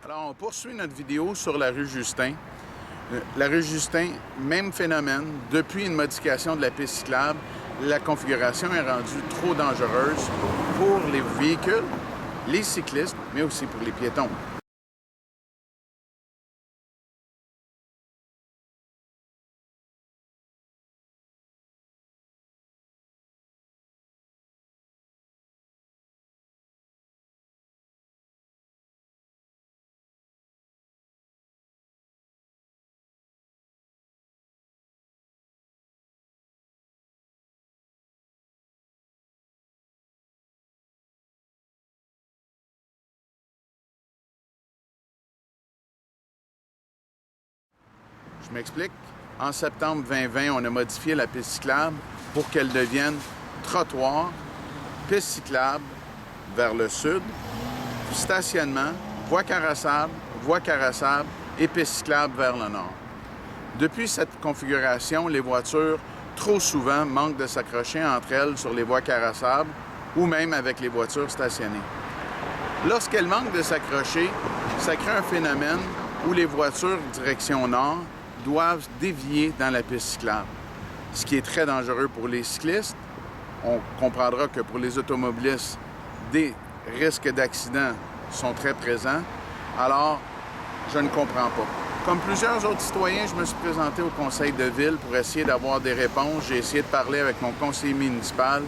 Alors, on poursuit notre vidéo sur la rue Justin. La rue Justin, même phénomène. Depuis une modification de la piste cyclable, la configuration est rendue trop dangereuse pour les véhicules, les cyclistes, mais aussi pour les piétons. Je m'explique. En septembre 2020, on a modifié la piste cyclable pour qu'elle devienne trottoir, piste cyclable vers le sud, stationnement, voie carrossable et piste cyclable vers le nord. Depuis cette configuration, les voitures, trop souvent, manquent de s'accrocher entre elles sur les voies carrossables ou même avec les voitures stationnées. Lorsqu'elles manquent de s'accrocher, ça crée un phénomène où les voitures direction nord doivent dévier dans la piste cyclable, ce qui est très dangereux pour les cyclistes. On comprendra que pour les automobilistes, des risques d'accident sont très présents. Alors, je ne comprends pas. Comme plusieurs autres citoyens, je me suis présenté au conseil de ville pour essayer d'avoir des réponses. J'ai essayé de parler avec mon conseiller municipal.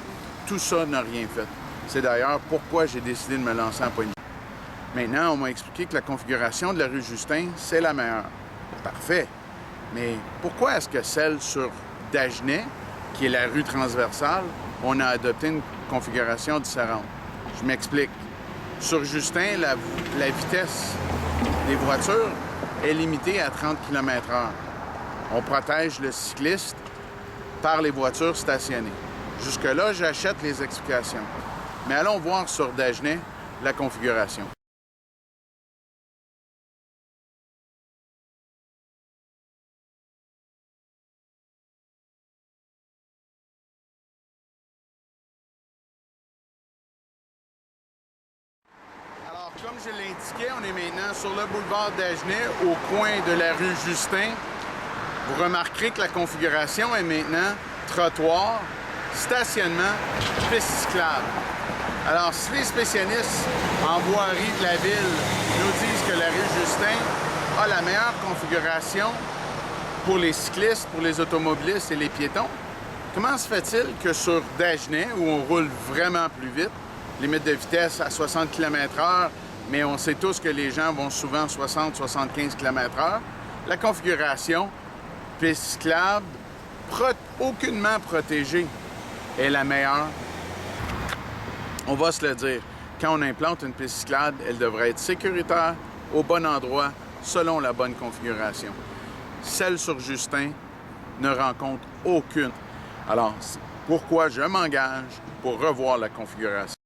Tout ça n'a rien fait. C'est d'ailleurs pourquoi j'ai décidé de me lancer en politique. Maintenant, on m'a expliqué que la configuration de la rue Justin, c'est la meilleure. Parfait. Mais pourquoi est-ce que celle sur Dagenais, qui est la rue transversale, on a adopté une configuration différente? Je m'explique. Sur Justin, la vitesse des voitures est limitée à 30 km/h. On protège le cycliste par les voitures stationnées. Jusque-là, j'achète les explications. Mais allons voir sur Dagenais la configuration. Alors, comme je l'indiquais, on est maintenant sur le boulevard Dagenais, au coin de la rue Justin. Vous remarquerez que la configuration est maintenant trottoir, stationnement, piste cyclable. Alors, si les spécialistes en voirie de la ville nous disent que la rue Justin a la meilleure configuration pour les cyclistes, pour les automobilistes et les piétons, comment se fait-il que sur Dagenais, où on roule vraiment plus vite, limite de vitesse à 60 km/h, mais on sait tous que les gens vont souvent 60-75 km/h, la configuration piste cyclable, aucunement protégée, est la meilleure? On va se le dire, quand on implante une piste cyclable, elle devrait être sécuritaire, au bon endroit, selon la bonne configuration. Celle sur Justin ne rencontre aucune. Alors, pourquoi je m'engage pour revoir la configuration?